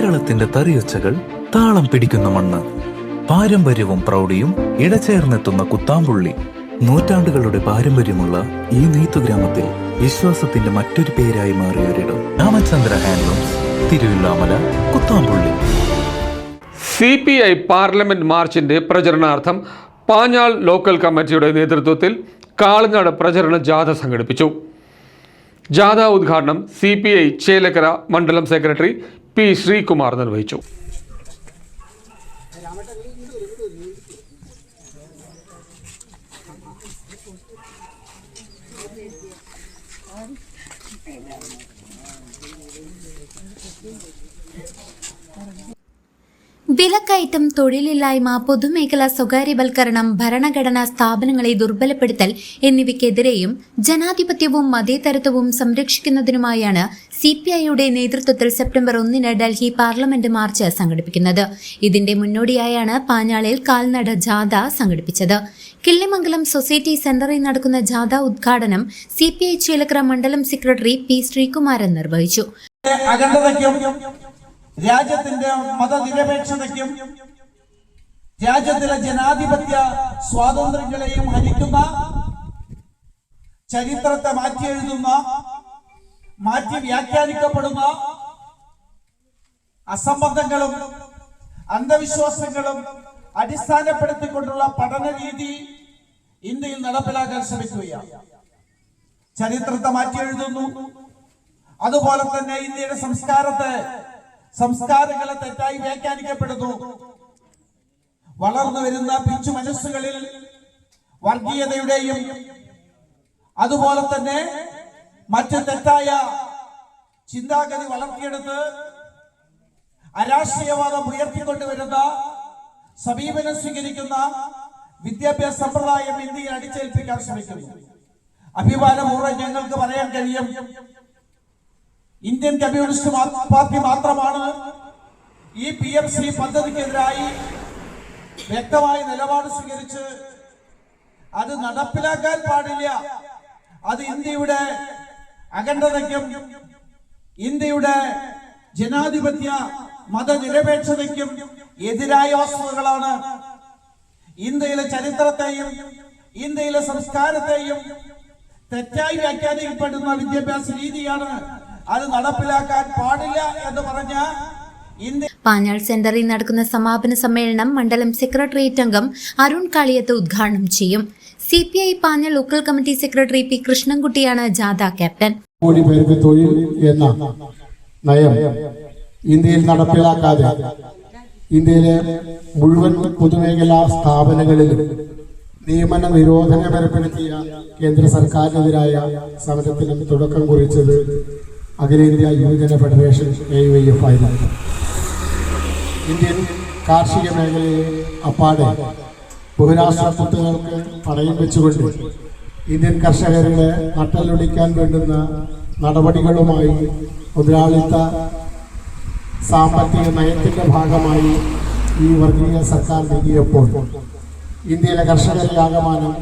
കേരളത്തിന്റെ തറിയൊച്ചകൾ താളം പിടിക്കുന്ന മണ്ണ്, പാരമ്പര്യവും പ്രൗഢിയും ഇടചേർന്നെത്തുന്ന കുത്താമ്പുള്ളി. നൂറ്റാണ്ടുകളുടെ പാരമ്പര്യമുള്ള ഈ നെയ്ത്തുഗ്രാമത്തിൽ വിശ്വാസത്തിന്റെ മറ്റൊരു പേരായി മാറിയൊരിടം Ramachandra handlooms, Thiruvilwamala, Kuthampully. CPI parliament മാർച്ചിന്റെ പ്രചരണാർത്ഥം പാഞ്ഞാൾ ലോക്കൽ കമ്മിറ്റിയുടെ നേതൃത്വത്തിൽ കാളനാട് പ്രചരണ ജാഥ സംഘടിപ്പിച്ചു. ജാഥ ഉദ്ഘാടനം CPI ചേലക്കര മണ്ഡലം സെക്രട്ടറി P. ശ്രീകുമാർ നിർവഹിച്ചു. വിലക്കയറ്റം, തൊഴിലില്ലായ്മ, പൊതുമേഖലാ സ്വകാര്യവൽക്കരണം, ഭരണഘടനാ സ്ഥാപനങ്ങളെ ദുർബലപ്പെടുത്തൽ എന്നിവയ്ക്കെതിരെയും ജനാധിപത്യവും മതേതരത്വവും സംരക്ഷിക്കുന്നതിനുമായാണ് CPIയുടെ നേതൃത്വത്തിൽ സെപ്റ്റംബർ 1 ഡൽഹി പാർലമെന്റ് മാർച്ച് സംഘടിപ്പിക്കുന്നത്. ഇതിന്റെ മുന്നോടിയായാണ് പാഞ്ഞാളിൽ കാൽനട ജാഥ സംഘടിപ്പിച്ചത്. കിള്ളിമംഗലം സൊസൈറ്റി സെന്ററിൽ നടക്കുന്ന ജാഥ ഉദ്ഘാടനം CPI ചേലക്കര മണ്ഡലം സെക്രട്ടറി P. ശ്രീകുമാരൻ നിർവഹിച്ചു. രാജ്യത്തിന്റെ മതനിരപേക്ഷതയ്ക്കും രാജ്യത്തിലെ ജനാധിപത്യ സ്വാതന്ത്ര്യങ്ങളെയും ഹനിക്കുന്ന, ചരിത്രത്തെ മാറ്റിയെഴുതുന്ന, മാറ്റി വ്യാഖ്യാനിക്കപ്പെടുന്ന അസംബന്ധങ്ങളും അന്ധവിശ്വാസങ്ങളും അടിസ്ഥാനപ്പെടുത്തിക്കൊണ്ടുള്ള പഠന രീതി ഇന്ത്യയിൽ നടപ്പിലാക്കാൻ ശ്രമിക്കുകയാണ്. ചരിത്രത്തെ മാറ്റിയെഴുതുന്നു. അതുപോലെ തന്നെ ഇന്ത്യയുടെ സംസ്കാരങ്ങളെ തെറ്റായി വ്യാഖ്യാനിക്കപ്പെടുന്നു. വളർന്നു വരുന്ന പിഞ്ചു മനസ്സുകളിൽ വർഗീയതയുടെയും അതുപോലെ തന്നെ മറ്റ് തെറ്റായ ചിന്താഗതി വളർത്തിയെടുത്ത് അരാഷ്ട്രീയവാദം ഉയർത്തിക്കൊണ്ടുവരുന്ന സമീപനം സ്വീകരിക്കുന്ന വിദ്യാഭ്യാസ സമ്പ്രദായം ഇന്ത്യയെ അടിച്ചേൽപ്പിക്കാൻ ശ്രമിക്കുന്നു. അഭിമാനപൂർവ്വം ഞങ്ങൾക്ക് പറയാൻ കഴിയും, ഇന്ത്യൻ കമ്മ്യൂണിസ്റ്റ് പാർട്ടി മാത്രമാണ് ഈ PMC പദ്ധതിക്കെതിരായി വ്യക്തമായ നിലപാട് സ്വീകരിച്ച് അത് നടപ്പിലാക്കാൻ പാടില്ല, അത് ഇന്ത്യയുടെ അഖണ്ഡതയ്ക്കും ഇന്ത്യയുടെ ജനാധിപത്യ മതനിരപേക്ഷതയ്ക്കും എതിരായ വസ്തുതകളാണ്. ഇന്ത്യയിലെ ചരിത്രത്തെയും ഇന്ത്യയിലെ സംസ്കാരത്തെയും തെറ്റായി വ്യാഖ്യാനിക്കപ്പെടുന്ന വിദ്യാഭ്യാസ രീതിയാണ്, അത് നടപ്പിലാക്കാൻ പാടില്ല എന്ന് പറഞ്ഞ പാഞ്ഞാൾ സെന്ററിൽ നടക്കുന്ന സമാപന സമ്മേളനം മണ്ഡലം സെക്രട്ടേറിയറ്റ് അംഗം അരുൺ കാളിയത്ത് ഉദ്ഘാടനം ചെയ്യും. CPI Panjal local committee secretary P. കൃഷ്ണൻകുട്ടിയാണ് ജാഥ ക്യാപ്റ്റൻ. കോടി പേർക്ക് തൊഴിൽ എന്ന നയം ഇന്ത്യയിൽ നടപ്പിലാക്കാതെ ഇന്ത്യയിലെ മുഴുവൻ പൊതുമേഖലാ സ്ഥാപനങ്ങളിലും നിയമന നിരോധനം ഏർപ്പെടുത്തിയ കേന്ദ്ര സർക്കാരിനെതിരായ സമരത്തിന് തുടക്കം കുറിച്ചത് അഖിലേന്ത്യാ യുവജന ഫെഡറേഷൻ AYF ആയിരുന്നു. ഇന്ത്യൻ കാർഷിക മേഖലയെ അപ്പാടെ ബഹുരാഷ്ട്ര സ്വത്തുക്കൾക്ക് പണയം വെച്ചുകൊണ്ട് ഇന്ത്യൻ കർഷകരുടെ നട്ടലൊടിക്കാൻ വേണ്ടുന്ന നടപടികളുമായി മുതലാളിത്ത സാമ്പത്തിക നയത്തിന്റെ ഭാഗമായി ഈ വർഗീയ സർക്കാർ നീങ്ങിയപ്പോൾ ഇന്ത്യയിലെ കർഷകരെ ആകമാനം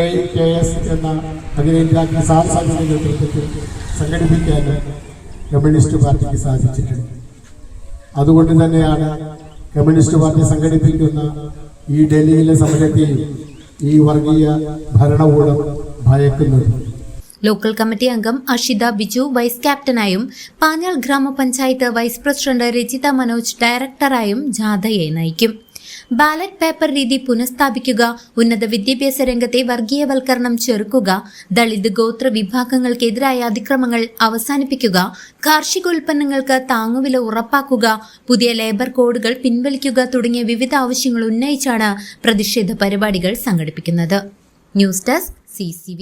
AIKS എന്ന അഖിലേന്ത്യാ കിസാൻ സംഘടനയുടെ നേതൃത്വത്തിൽ സംഘടിപ്പിക്കാൻ കമ്മ്യൂണിസ്റ്റ് പാർട്ടിക്ക് സാധിച്ചിട്ടുണ്ട്. അതുകൊണ്ട് തന്നെയാണ് കമ്മ്യൂണിസ്റ്റ് പാർട്ടി സംഘടിപ്പിക്കുന്ന ഈ ഡൽഹിയിലെ സമരത്തിൽ ഈ വർഗീയ ഭരണകൂടം ഭയക്കുന്നത്. ലോക്കൽ കമ്മിറ്റി അംഗം അഷിത ബിജു വൈസ് ക്യാപ്റ്റനായും പാഞ്ഞാൾ ഗ്രാമപഞ്ചായത്ത് വൈസ് പ്രസിഡന്റ് രജിത മനോജ് ഡയറക്ടറായും ജാഥയെ നയിക്കും. ബാലറ്റ് പേപ്പർ രീതി പുനഃസ്ഥാപിക്കുക, ഉന്നത വിദ്യാഭ്യാസ രംഗത്തെ വർഗീയവൽക്കരണം ചെറുക്കുക, ദളിത് ഗോത്ര വിഭാഗങ്ങൾക്കെതിരായ അതിക്രമങ്ങൾ അവസാനിപ്പിക്കുക, കാർഷികോൽപ്പന്നങ്ങൾക്ക് താങ്ങുവില ഉറപ്പാക്കുക, പുതിയ ലേബർ കോഡുകൾ പിൻവലിക്കുക തുടങ്ങിയ വിവിധ ആവശ്യങ്ങൾ ഉന്നയിച്ചാണ് പ്രതിഷേധ പരിപാടികൾ സംഘടിപ്പിക്കുന്നത്. News desk CCV.